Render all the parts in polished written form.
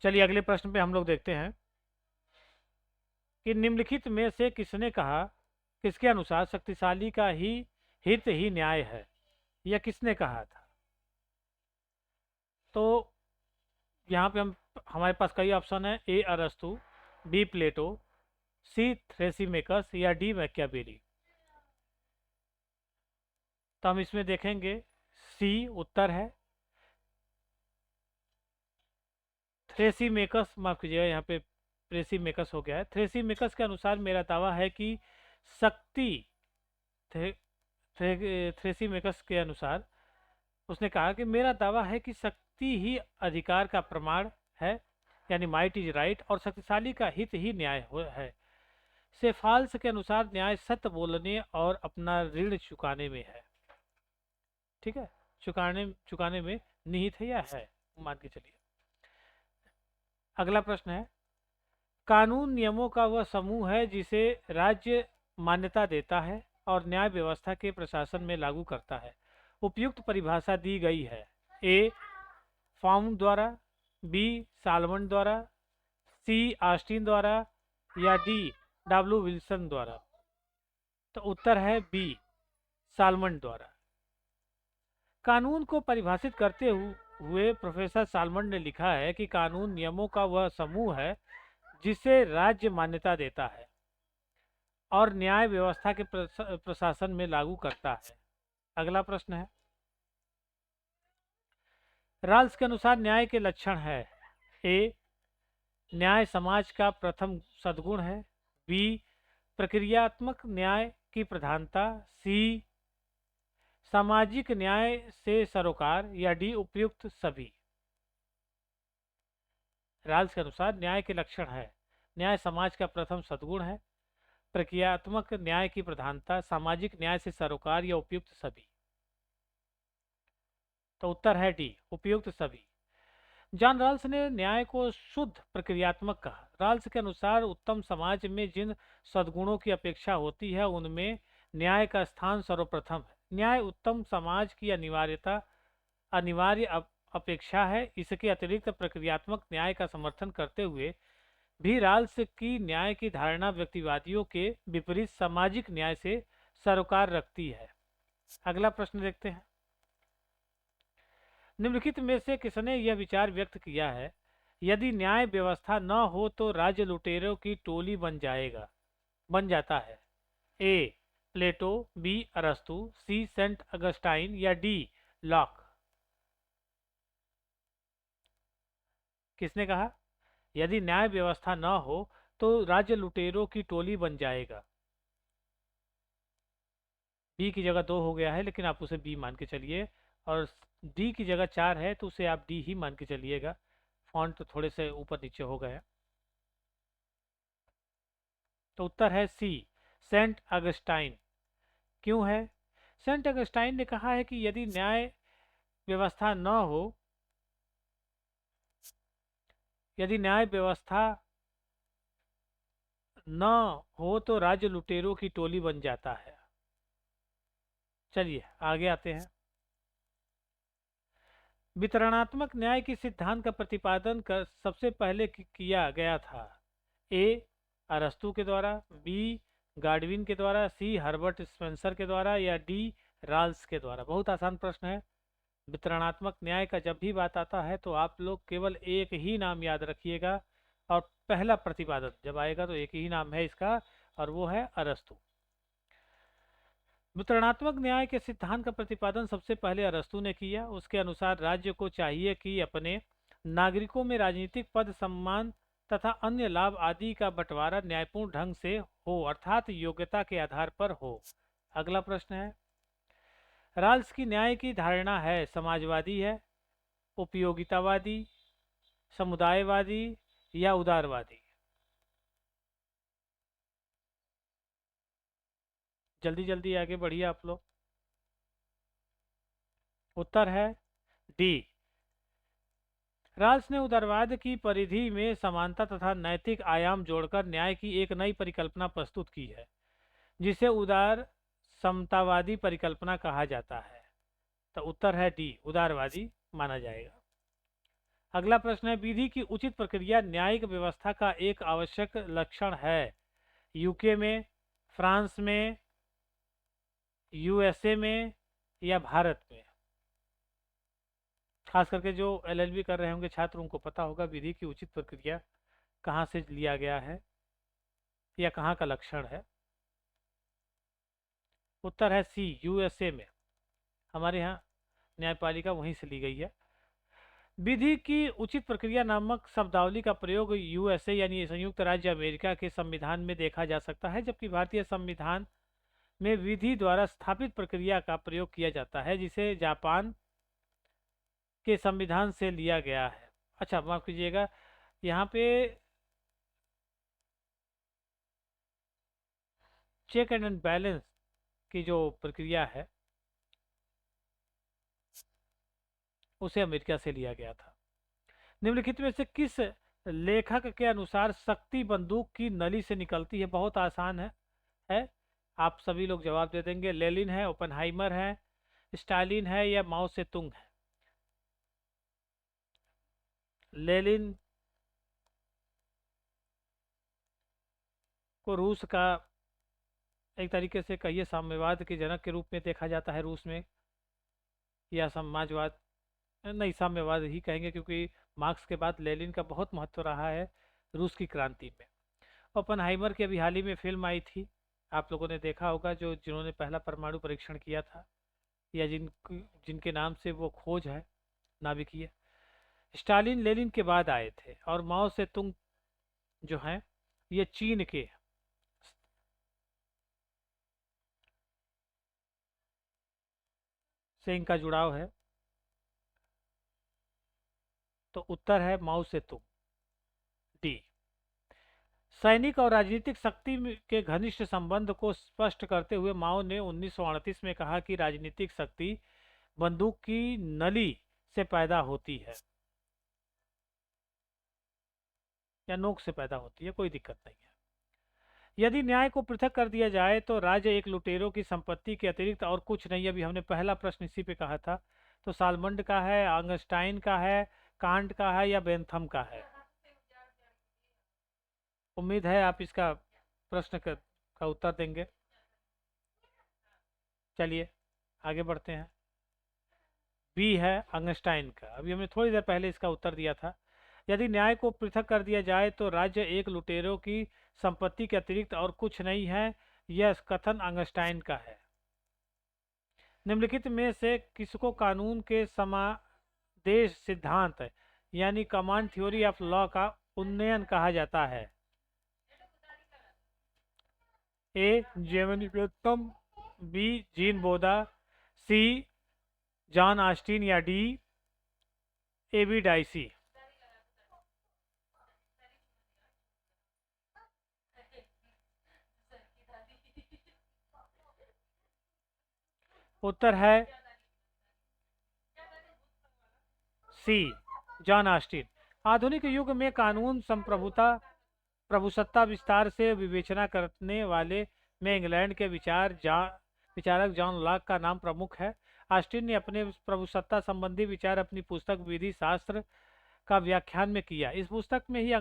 चलिए अगले प्रश्न पे हम लोग देखते हैं कि निम्नलिखित में से किसने कहा, किसके अनुसार शक्तिशाली का ही हित ही न्याय है। यह किसने कहा था? तो यहाँ पे हम हमारे पास कई ऑप्शन है। ए अरस्तु, बी प्लेटो, सी थ्रेसिमेकस या डी मैकियावेली। तो हम इसमें देखेंगे सी उत्तर है। थ्रेसिमेकस, माफ कीजिएगा यहाँ पे प्रेसिमेकस हो गया है। थ्रेसिमेकस के अनुसार मेरा दावा है कि शक्ति, थ्रेसिमेकस के अनुसार उसने कहा कि मेरा दावा है कि शक्ति ही अधिकार का प्रमाण है, यानी माइट इज राइट, और शक्तिशाली का हित ही न्याय है। सेफाल्स के अनुसार न्याय सत्य बोलने और अपना ऋण चुकाने में है। ठीक है, चुकाने चुकाने में निहित है या है, मान के चलिए। अगला प्रश्न है, कानून नियमों का वह समूह है जिसे राज्य मान्यता देता है और न्याय व्यवस्था के प्रशासन में लागू करता है। उपयुक्त परिभाषा दी गई है। ए फाउंड द्वारा, बी सालमन द्वारा, सी ऑस्टिन द्वारा या डी डब्ल्यू विल्सन द्वारा। तो उत्तर है बी सालमन द्वारा। कानून को परिभाषित करते हुए प्रोफेसर सालमन ने लिखा है कि कानून नियमों का वह समूह है जिसे राज्य मान्यता देता है और न्याय व्यवस्था के प्रशासन में लागू करता है। अगला प्रश्न है, राल्स के अनुसार न्याय के लक्षण है। ए न्याय समाज का प्रथम सद्गुण है, बी प्रक्रियात्मक न्याय की प्रधानता, सी सामाजिक न्याय से सरोकार या डी उपयुक्त सभी। राल्स के अनुसार न्याय के लक्षण है, न्याय समाज का प्रथम सद्गुण है, प्रक्रियात्मक न्याय की प्रधानता, सामाजिक न्याय से सरोकार या उपयुक्त सभी। तो उत्तर है डी उपयुक्त सभी। जॉन राल्स ने न्याय को शुद्ध प्रक्रियात्मक कहा। राल्स के अनुसार उत्तम समाज में जिन सद्गुणों की अपेक्षा होती है उनमें न्याय का स्थान सर्वप्रथम है। न्याय उत्तम समाज की अनिवार्य अपेक्षा है। इसके अतिरिक्त प्रक्रियात्मक न्याय का समर्थन करते हुए भी राल्स की न्याय की धारणा व्यक्तिवादियों के विपरीत सामाजिक न्याय से सरोकार रखती है। अगला प्रश्न देखते हैं, निम्नलिखित में से किसने यह विचार व्यक्त किया है, यदि न्याय व्यवस्था न हो तो राज्य लुटेरों की टोली बन जाता है। ए प्लेटो, बी अरस्तु, सी सेंट अगस्टाइन या डी लॉक। किसने कहा यदि न्याय व्यवस्था न हो तो राज्य लुटेरों की टोली बन जाएगा? बी की जगह 2 हो गया है, लेकिन आप उसे बी मान के चलिए, और डी की जगह 4 है तो उसे आप डी ही मान के चलिएगा। फॉन्ट तो थोड़े से ऊपर नीचे हो गए। तो उत्तर है सी सेंट अगस्टाइन। क्यों है? सेंट अगस्टाइन ने कहा है कि यदि न्याय व्यवस्था न हो, यदि न्याय व्यवस्था न हो तो राज्य लुटेरों की टोली बन जाता है। चलिए आगे आते हैं। वितरणात्मक न्याय के सिद्धांत का प्रतिपादन कर सबसे पहले किया गया था। ए अरस्तु के द्वारा, बी गाडविन के द्वारा, सी हर्बर्ट स्पेंसर के द्वारा या डी राल्स के द्वारा। बहुत आसान प्रश्न है। वितरणात्मक न्याय का जब भी बात आता है तो आप लोग केवल एक ही नाम याद रखिएगा, और पहला प्रतिपादन जब आएगा तो एक ही नाम है इसका, और वो है अरस्तु। वितरणात्मक न्याय के सिद्धांत का प्रतिपादन सबसे पहले अरस्तु ने किया। उसके अनुसार राज्य को चाहिए कि अपने नागरिकों में राजनीतिक पद, सम्मान तथा अन्य लाभ आदि का बंटवारा न्यायपूर्ण ढंग से हो, अर्थात योग्यता के आधार पर हो। अगला प्रश्न है, राल्स की न्याय की धारणा है समाजवादी है, उपयोगितावादी, समुदायवादी या उदारवादी? जल्दी जल्दी आगे बढ़िए आप लोग। उत्तर है डी। राल्स ने उदारवाद की परिधि में समानता तथा नैतिक आयाम जोड़कर न्याय की एक नई परिकल्पना प्रस्तुत की है, जिसे उदार समतावादी परिकल्पना कहा जाता है। तो उत्तर है डी उदारवादी माना जाएगा। अगला प्रश्न है, विधि की उचित प्रक्रिया न्यायिक व्यवस्था का एक आवश्यक लक्षण है। यूके में, फ्रांस में, यूएसए में या भारत में? खास करके जो एलएलबी कर रहे होंगे छात्र उनको पता होगा विधि की उचित प्रक्रिया कहाँ से लिया गया है या कहाँ का लक्षण है। उत्तर है सी, यूएसए में। हमारे यहाँ न्यायपालिका वहीं से ली गई है। विधि की उचित प्रक्रिया नामक शब्दावली का प्रयोग यूएसए यानी संयुक्त राज्य अमेरिका के संविधान में देखा जा सकता है, जबकि भारतीय संविधान में विधि द्वारा स्थापित प्रक्रिया का प्रयोग किया जाता है, जिसे जापान के संविधान से लिया गया है। अच्छा माफ कीजिएगा, यहाँ पे चेक एंड बैलेंस की जो प्रक्रिया है उसे अमेरिका से लिया गया था। निम्नलिखित में से किस लेखक के अनुसार शक्ति बंदूक की नली से निकलती है? बहुत आसान है। आप सभी लोग जवाब दे देंगे। लेनिन है, ओपेनहाइमर है, स्टालिन है या माओ से तुंग है? लेनिन को रूस का एक तरीके से कहिए साम्यवाद के जनक के रूप में देखा जाता है रूस में, या समाजवाद, नहीं साम्यवाद ही कहेंगे, क्योंकि मार्क्स के बाद लेनिन का बहुत महत्व रहा है रूस की क्रांति में। ओपेनहाइमर की अभी हाल ही में फिल्म आई थी, आप लोगों ने देखा होगा, जो जिन्होंने पहला परमाणु परीक्षण किया था या जिनके नाम से वो खोज है नाभिकीय। स्टालिन लेनिन के बाद आए थे, और माओ से तुंग जो हैं ये चीन के से इनका जुड़ाव है। तो उत्तर है माओ से तुंग, डी। सैनिक और राजनीतिक शक्ति के घनिष्ठ संबंध को स्पष्ट करते हुए माओ ने 1938 में कहा कि राजनीतिक शक्ति बंदूक की नली से पैदा होती है या नोक से पैदा होती है, कोई दिक्कत नहीं है। यदि न्याय को पृथक कर दिया जाए तो राज्य एक लुटेरों की संपत्ति के अतिरिक्त और कुछ नहीं। अभी हमने पहला प्रश्न इसी पे कहा था। तो सालमंड का है, आंगस्टाइन का है, कांट का है या बेंथम का है? उम्मीद है आप इसका प्रश्न का उत्तर देंगे। चलिए आगे बढ़ते हैं। बी है आंगस्टाइन का। अभी हमने थोड़ी देर पहले इसका उत्तर दिया था। यदि न्याय को पृथक कर दिया जाए तो राज्य एक लुटेरों की संपत्ति के अतिरिक्त और कुछ नहीं है, यह कथन आंगस्टाइन का है। निम्नलिखित में से किसको कानून के समादेश सिद्धांत यानी कमांड थ्योरी ऑफ लॉ का उन्नयन कहा जाता है? ए जेमिनी बेंथम, बी जीन बोदा, सी जॉन ऑस्टिन या डी ए बी डाइसी? उत्तर है सी जॉन ऑस्टिन। आधुनिक युग में कानून प्रभुसत्ता विस्तार से विवेचना करने वाले में इंग्लैंड के विचारक जॉन लॉक का नाम प्रमुख है। ऑस्टिन ने अपने प्रभुसत्ता संबंधी विचार अपनी पुस्तक विधि शास्त्र का व्याख्यान में किया। इस पुस्तक में ही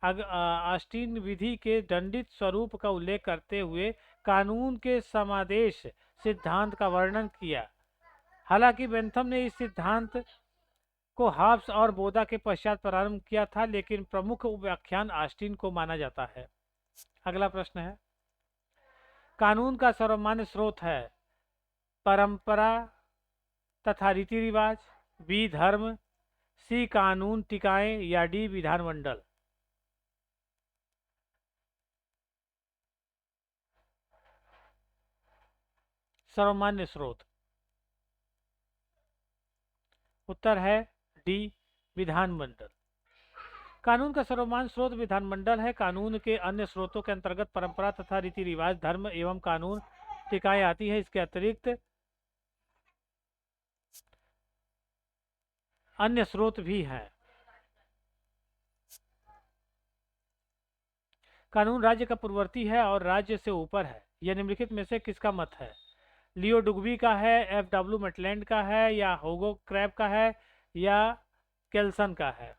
ऑस्टिन विधि के दंडित स्वरूप का उल्लेख करते हुए कानून के समादेश सिद्धांत का वर्णन किया। हालांकि बेंथम ने इस सिद्धांत को हाब्स और बोदा के पश्चात प्रारंभ किया था, लेकिन प्रमुख व्याख्यान ऑस्टिन को माना जाता है। अगला प्रश्न है, कानून का सर्वमान्य स्रोत है परंपरा तथा रीति रिवाज, बी धर्म, सी कानून टिकाएं या डी विधानमंडल? सर्वमान्य स्रोत। उत्तर है डी विधानमंडल। कानून का सर्वमान्य स्रोत विधानमंडल है। कानून के अन्य स्रोतों के अंतर्गत परंपरा तथा रीति रिवाज, धर्म एवं कानून टिकाएं आती है। इसके अतिरिक्त अन्य स्रोत भी हैं। कानून राज्य का पूर्ववर्ती है और राज्य से ऊपर है। यह निम्नलिखित में से किसका मत है? लियो डुग्बी का है, एफ डब्ल्यू मेटलैंड का है, या होगो क्रैब का है, या केल्सन का है।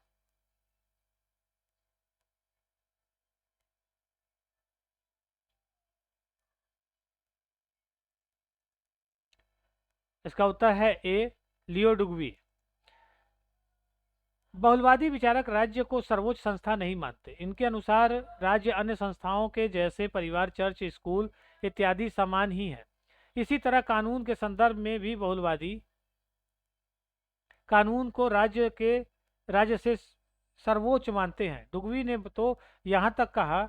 इसका उत्तर है ए, लियो डुगवी। बहुलवादी विचारक राज्य को सर्वोच्च संस्था नहीं मानते। इनके अनुसार राज्य अन्य संस्थाओं के जैसे परिवार, चर्च, स्कूल इत्यादि समान ही है। इसी तरह कानून के संदर्भ में भी बहुलवादी कानून को राज्य से सर्वोच्च मानते हैं। डुगवी ने तो यहाँ तक कहा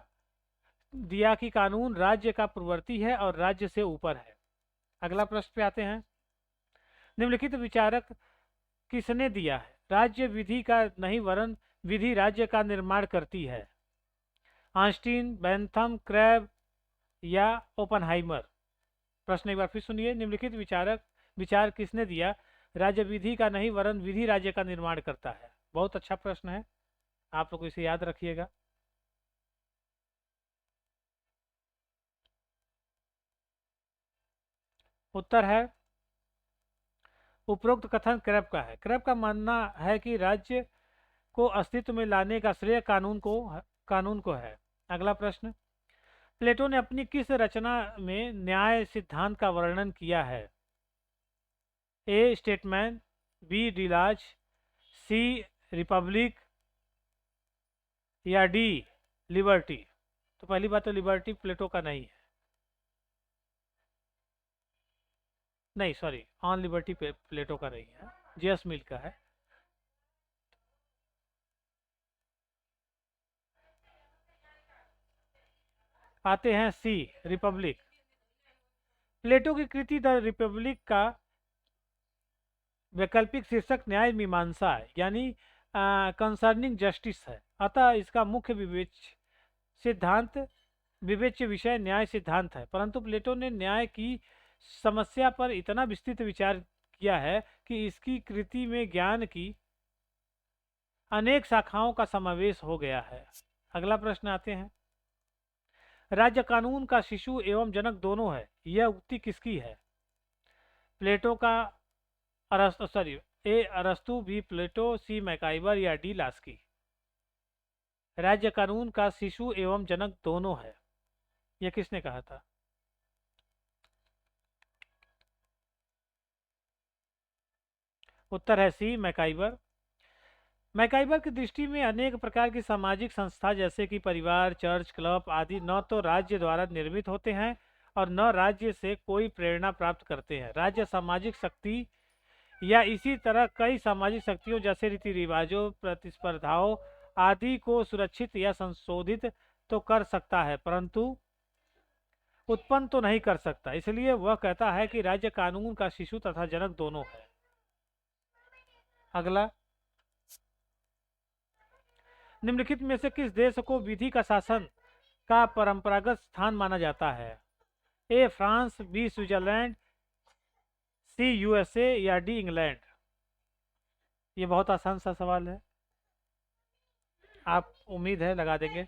दिया कि कानून राज्य का पूर्ववर्ती है और राज्य से ऊपर है। अगला प्रश्न पे आते हैं। निम्नलिखित विचारक किसने दिया है? राज्य विधि का नहीं वरन विधि राज्य का निर्माण करती है। आइंस्टीन, बेंथम, क्रैब या ओपनहाइमर। प्रश्न एक बार फिर सुनिए। निम्नलिखित विचार किसने दिया? राज्य विधि का नहीं वरन विधि राज्य का निर्माण करता है। बहुत अच्छा प्रश्न है, आप लोग इसे याद रखिएगा। उत्तर है उपरोक्त कथन क्रैब का है। क्रैब का मानना है कि राज्य को अस्तित्व में लाने का श्रेय कानून को है। अगला प्रश्न। प्लेटो ने अपनी किस रचना में न्याय सिद्धांत का वर्णन किया है? ए, स्टेटमैन, बी, डिलाज, सी, रिपब्लिक या डी, लिबर्टी। तो पहली बात तो लिबर्टी प्लेटो का नहीं है, नहीं सॉरी, ऑन लिबर्टी प्लेटो का नहीं है, जेएस मिल का है। आते हैं सी, रिपब्लिक। प्लेटो की कृति द रिपब्लिक का वैकल्पिक शीर्षक न्याय मीमांसा है, यानी कंसर्निंग जस्टिस है। अतः इसका मुख्य विवेच्य विषय न्याय सिद्धांत है। परंतु प्लेटो ने न्याय की समस्या पर इतना विस्तृत विचार किया है कि इसकी कृति में ज्ञान की अनेक शाखाओं का समावेश हो गया है। अगला प्रश्न आते हैं। राज्य कानून का शिशु एवं जनक दोनों है, यह उक्ति किसकी है? प्लेटो का, ए अरस्तु, बी प्लेटो, सी मैकाइबर या डी लास्की। राज्य कानून का शिशु एवं जनक दोनों है, यह किसने कहा था? उत्तर है सी, मैकाइबर। मैकाइबर की दृष्टि में अनेक प्रकार की सामाजिक संस्था जैसे कि परिवार, चर्च, क्लब आदि न तो राज्य द्वारा निर्मित होते हैं और न राज्य से कोई प्रेरणा प्राप्त करते हैं। राज्य सामाजिक शक्ति या इसी तरह कई सामाजिक शक्तियों जैसे रीति रिवाजों, प्रतिस्पर्धाओं आदि को सुरक्षित या संशोधित तो कर सकता है, परंतु उत्पन्न तो नहीं कर सकता। इसलिए वह कहता है कि राज्य कानून का शिशु तथा जनक दोनों है। अगला। निम्नलिखित में से किस देश को विधि का शासन का परंपरागत स्थान माना जाता है? A France, B Switzerland, C USA या डी इंग्लैंड। ये बहुत आसान सा सवाल है, आप उम्मीद है लगा देंगे।